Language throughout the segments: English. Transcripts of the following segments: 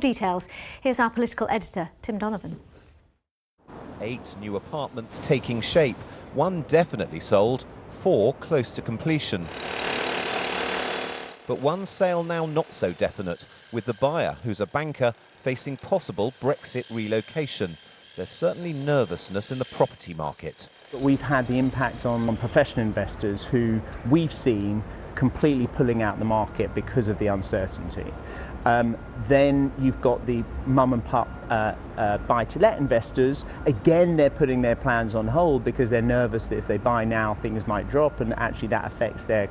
Details. Here's our political editor, Tim Donovan. 8 new apartments taking shape, 1 definitely sold, 4 close to completion. But one sale now not so definite, with the buyer, who's a banker, facing possible Brexit relocation. There's certainly nervousness in the property market. We've had the impact on professional investors who we've seen completely pulling out the market because of the uncertainty. Then you've got the mum and pop buy-to-let investors. Again, they're putting their plans on hold because they're nervous that if they buy now, things might drop, and actually that affects their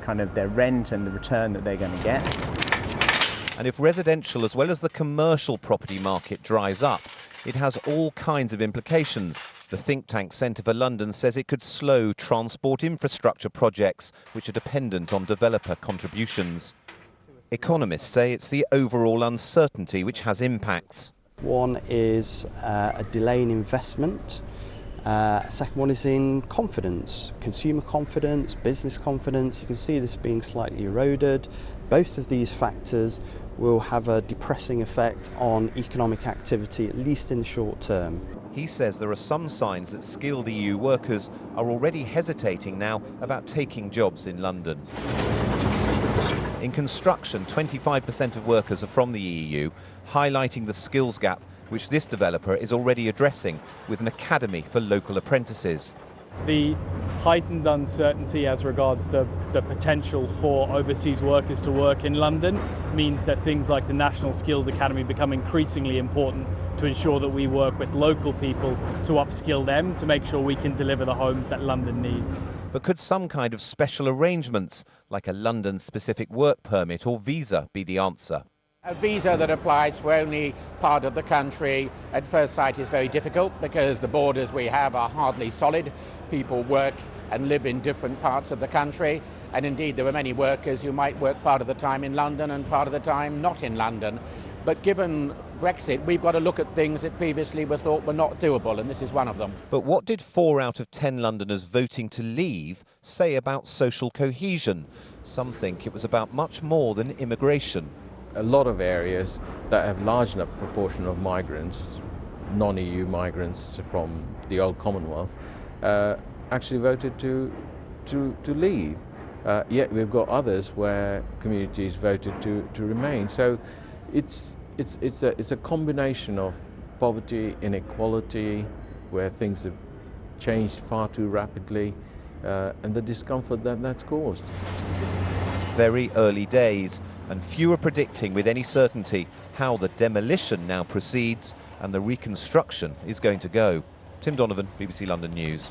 rent and the return that they're going to get. And if residential as well as the commercial property market dries up, it has all kinds of implications. The think tank Centre for London says it could slow transport infrastructure projects, which are dependent on developer contributions. Economists say it's the overall uncertainty which has impacts. One is a delay in investment. Second one is in confidence, consumer confidence, business confidence. You can see this being slightly eroded. Both of these factors will have a depressing effect on economic activity, at least in the short term. He says there are some signs that skilled EU workers are already hesitating now about taking jobs in London. In construction, 25% of workers are from the EU, highlighting the skills gap, which this developer is already addressing with an academy for local apprentices. The heightened uncertainty as regards the potential for overseas workers to work in London means that things like the National Skills Academy become increasingly important to ensure that we work with local people to upskill them, to make sure we can deliver the homes that London needs. But could some kind of special arrangements, like a London-specific work permit or visa, be the answer? A visa that applies for only part of the country at first sight is very difficult because the borders we have are hardly solid. People work and live in different parts of the country, and indeed there are many workers who might work part of the time in London and part of the time not in London. But given Brexit, we've got to look at things that previously were thought were not doable, and this is one of them. But what did 4 out of 10 Londoners voting to leave say about social cohesion? Some think it was about much more than immigration. A lot of areas that have large enough proportion of migrants, non-EU migrants from the old Commonwealth, actually voted to leave. Yet we've got others where communities voted to remain. So it's a combination of poverty, inequality, where things have changed far too rapidly, and the discomfort that's caused. Very early days, and few are predicting with any certainty how the demolition now proceeds and the reconstruction is going to go. Tim Donovan, BBC London News.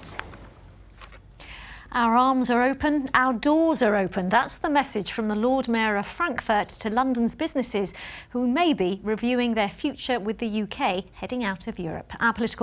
Our arms are open, our doors are open. That's the message from the Lord Mayor of Frankfurt to London's businesses who may be reviewing their future with the UK heading out of Europe. Our political